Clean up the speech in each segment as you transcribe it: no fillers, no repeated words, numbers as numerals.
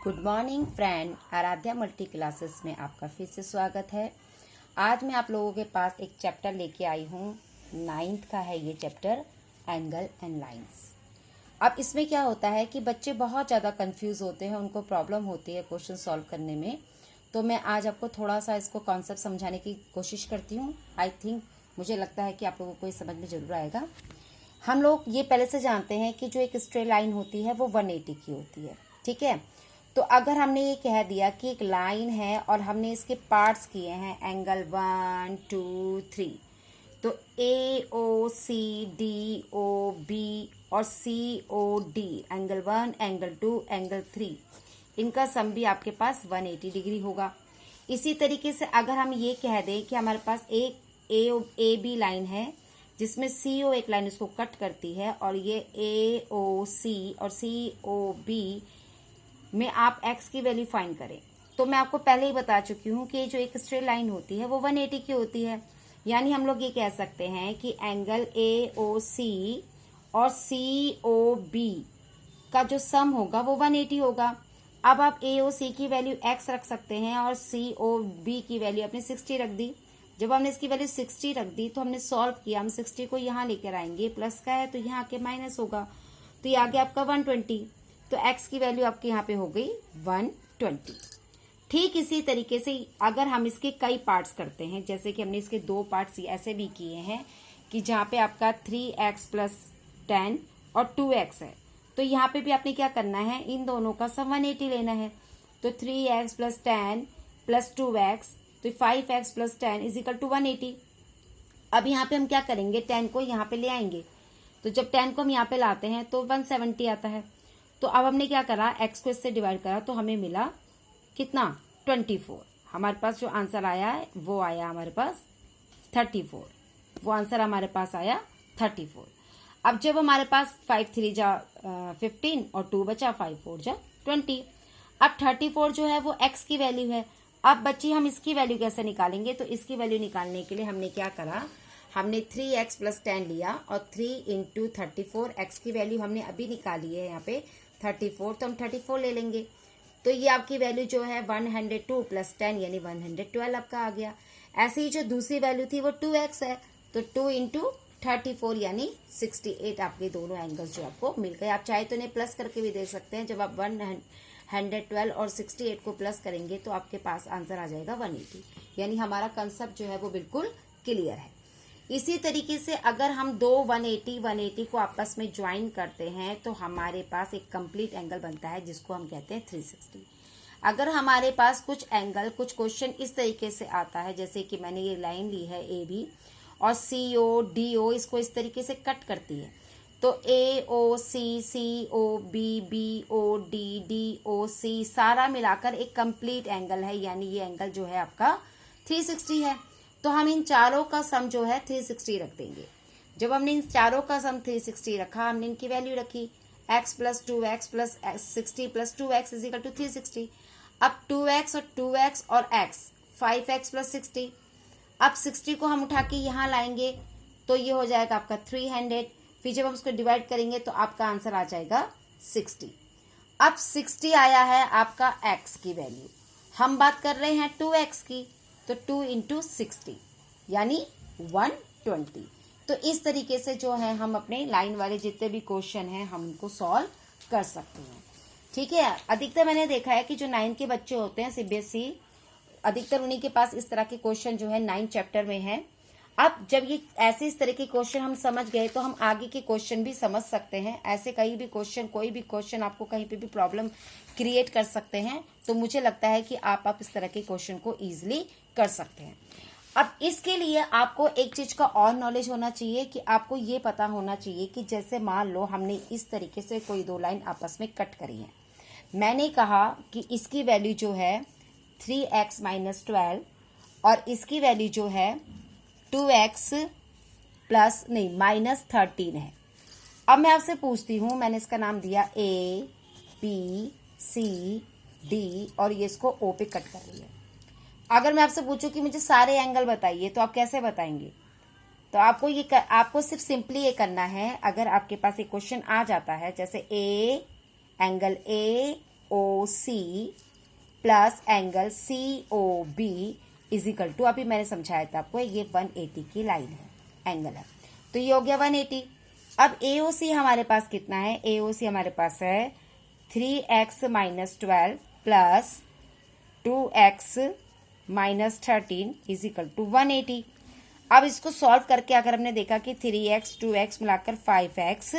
Good morning friend, Aaradhya multi classes में आपका फिर से स्वागत है। आज मैं आप लोगों के पास एक चैप्टर लेके आई हूँ। 9th का है ये चैप्टर, एंगल एंड लाइंस। अब इसमें क्या होता है कि बच्चे बहुत ज़्यादा कंफ्यूज होते हैं, उनको प्रॉब्लम होती है क्वेश्चन सॉल्व करने में। तो मैं आज आपको थोड़ा सा इसको कॉन्सेप्ट समझाने की कोशिश करती हूँ। आई थिंक मुझे लगता है कि आप लोगों को ये समझ में जरूर आएगा। हम लोग ये पहले से जानते हैं कि जो एक स्ट्रेट लाइन होती है वो 180 की होती है, ठीक है। तो अगर हमने ये कह दिया कि एक लाइन है और हमने इसके पार्ट्स किए हैं एंगल 1, 2, 3, तो AOCD, OB और COD, एंगल 1, एंगल 2, एंगल 3, इनका सम भी आपके पास 180 डिग्री होगा। इसी तरीके से अगर हम ये कह दें कि हमारे पास एक AB लाइन है जिसमें CO एक लाइन उसको कट करती है और ये AOC और COB में आप x की वैल्यू फाइंड करें, तो मैं आपको पहले ही बता चुकी हूँ कि जो एक स्ट्रेट लाइन होती है वो 180 की होती है। यानी हम लोग ये कह सकते हैं कि एंगल AOC और COB का जो सम होगा वो 180 होगा। अब आप AOC की वैल्यू x रख सकते हैं और COB की वैल्यू आपने 60 रख दी। जब हमने इसकी वैल्यू 60 रख दी तो हमने सॉल्व किया, हम 60 को यहाँ लेकर आएंगे, प्लस का है तो यहाँ के माइनस होगा, तो ये आ गया आपका 120। तो x की वैल्यू आपके यहाँ पे हो गई 120। ठीक इसी तरीके से अगर हम इसके कई पार्ट्स करते हैं, जैसे कि हमने इसके 2 पार्ट्स ऐसे भी किए हैं कि जहाँ पे आपका 3x प्लस 10 और 2x है, तो यहाँ पे भी आपने क्या करना है, इन दोनों का सम 180 लेना है। तो 3x प्लस 10 प्लस 2x, तो 5x plus 10 is equal to 180। अब यहाँ पे हम क्या करेंगे, 10 को यहाँ पे ले आएंगे, तो जब 10 को हम यहाँ पे लाते हैं तो 170 आता है। तो अब हमने क्या करा, x को इससे डिवाइड करा तो हमें मिला कितना, 24। हमारे पास जो आंसर आया है वो आया हमारे पास 34। वो आंसर हमारे पास आया 34। अब जब हमारे पास 5 3 जा 15 और 2 बचा, 5 4 जा 20। अब 34 जो है वो x की वैल्यू है। अब बच्ची हम इसकी वैल्यू कैसे निकालेंगे, तो इसकी वैल्यू निकालने के लिए हमने क्या करा, हमने 3x प्लस 10 लिया और 3 इंटू 34, x की वैल्यू हमने अभी निकाली है यहाँ पे 34, तो हम 34 ले लेंगे। तो ये आपकी वैल्यू जो है 102 प्लस 10 यानी 112 आपका आ गया। ऐसे ही जो दूसरी वैल्यू थी वो 2x है, तो 2 इंटू 34 यानी 68 आपके दोनों एंगल्स जो आपको मिल गए। आप चाहे तो इन्हें प्लस करके भी देख सकते हैं। जब आप 112 और 68 को प्लस करेंगे तो आपके पास आंसर आ जाएगा 180। यानी हमारा कंसेप्ट जो है वो बिल्कुल क्लियर है। इसी तरीके से अगर हम दो 180 को आपस में ज्वाइन करते हैं तो हमारे पास एक कंप्लीट एंगल बनता है जिसको हम कहते हैं 360। अगर हमारे पास कुछ एंगल, कुछ क्वेश्चन इस तरीके से आता है, जैसे कि मैंने ये लाइन ली है AB और CODO इसको इस तरीके से कट करती है, तो AOC COB BOD DOC सारा मिलाकर एक कंप्लीट एंगल है। यानी ये एंगल जो है आपका 360 है। तो हम इन चारों का सम जो है 360 रख देंगे। जब हमने इन चारों का सम 360 रखा, हमने इनकी वैल्यू रखी x plus 2x plus 60 plus 2x is equal to 360। अब 2x और 2x और x 5x प्लस 60। अब 60 को हम उठा के यहाँ लाएंगे तो ये हो जाएगा आपका 300। फिर जब हम उसको डिवाइड करेंगे तो आपका आंसर आ जाएगा 60। अब 60 आया है आपका x की वैल्यू, हम बात कर रहे हैं 2x की, तो 2 इंटू 60 यानी 120। तो इस तरीके से जो है हम अपने लाइन वाले जितने भी क्वेश्चन हैं हम उनको सॉल्व कर सकते हैं, ठीक है। अधिकतर मैंने देखा है कि जो 9 के बच्चे होते हैं CBSE, अधिकतर उन्हीं के पास इस तरह के क्वेश्चन जो है 9 चैप्टर में है। अब जब ये ऐसे इस तरह के क्वेश्चन हम समझ गए तो हम आगे के क्वेश्चन भी समझ सकते हैं। ऐसे कहीं भी क्वेश्चन, कोई भी क्वेश्चन आपको कहीं पे भी प्रॉब्लम क्रिएट कर सकते हैं, तो मुझे लगता है कि आप इस तरह के क्वेश्चन को इजीली कर सकते हैं। अब इसके लिए आपको एक चीज का और नॉलेज होना चाहिए कि आपको ये पता होना चाहिए कि जैसे मान लो हमने इस तरीके से कोई 2 लाइन आपस में कट करी है। मैंने कहा कि इसकी वैल्यू जो है 3x माइनस 12 और इसकी वैल्यू जो है 2x प्लस नहीं माइनस 13 है। अब मैं आपसे पूछती हूँ, मैंने इसका नाम दिया A B C D और ये इसको O पे कट कर रही है। अगर मैं आपसे पूछूं कि मुझे सारे एंगल बताइए तो आप कैसे बताएंगे? तो आपको सिर्फ सिंपली ये करना है। अगर आपके पास एक क्वेश्चन आ जाता है जैसे angle A AOC plus angle COB is equal to, अभी मैंने समझाया था आपको, ये 180 की लाइन है, एंगल है, तो ये हो गया 180। अब AOC हमारे पास कितना है? AOC हमारे पास है 3x minus 12 plus 2x minus 13 is equal to 180। अब इसको सॉल्व करके अगर हमने देखा कि 3x 2x मिलाकर 5x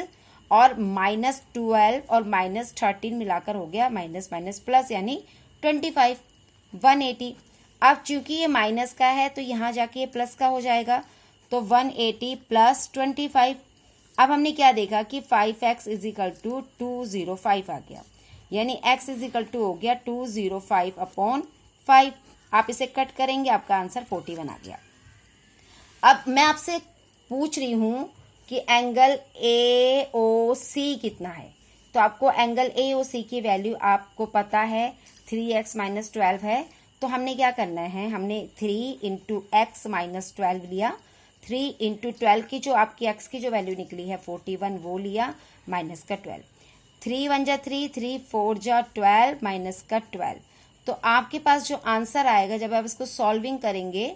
और माइनस 12 और माइनस 13 मिलाकर हो गया माइनस माइनस प्लस यानी 25, 180। अब चूंकि ये माइनस का है तो यहाँ जाके ये प्लस का हो जाएगा, तो 180 प्लस 25। अब हमने क्या देखा कि 5x इज इक्वल टू 205 आ गया, यानी x इज इक्वल टू हो गया 205 अपॉन 5। आप इसे कट करेंगे, आपका आंसर 41 आ गया। अब मैं आपसे पूछ रही हूं कि एंगल AOC कितना है, तो आपको एंगल AOC की वैल्यू आपको पता है 3x माइनस 12 है, तो हमने क्या करना है, हमने 3 इंटू एक्स माइनस 12 लिया, 3 इंटू 12 की जो आपकी x की जो वैल्यू निकली है 41 वो लिया, माइनस का 12, 3 1 जा 3, 3 4 जा 12 माइनस का 12। तो आपके पास जो आंसर आएगा जब आप इसको सॉल्विंग करेंगे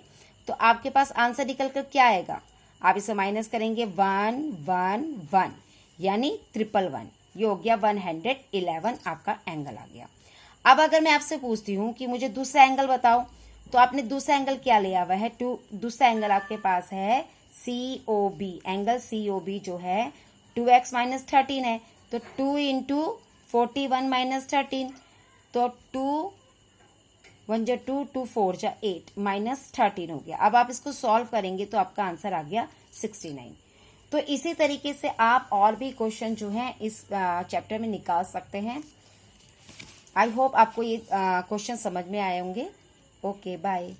तो आपके पास आंसर निकल कर क्या आएगा, आप इसे माइनस करेंगे 1 1 1 यानी 111, ये हो गया 111 आपका एंगल आ गया। अब अगर मैं आपसे पूछती हूँ कि मुझे दूसरा एंगल बताओ, तो आपने दूसरा एंगल क्या लिया हुआ है? दूसरा एंगल आपके पास है COB, एंगल COB जो है 2x माइनस 13 है, तो 2 इंटू 41 माइनस 13, तो 2 1 जा 2, 2 4 जा 8 माइनस 13 हो गया। अब आप इसको सॉल्व करेंगे तो आपका आंसर आ गया 69। तो इसी तरीके से आप और भी क्वेश्चन जो हैं इस चैप्टर में निकाल सकते हैं। आई होप आपको ये क्वेश्चन समझ में आए होंगे। Okay bye.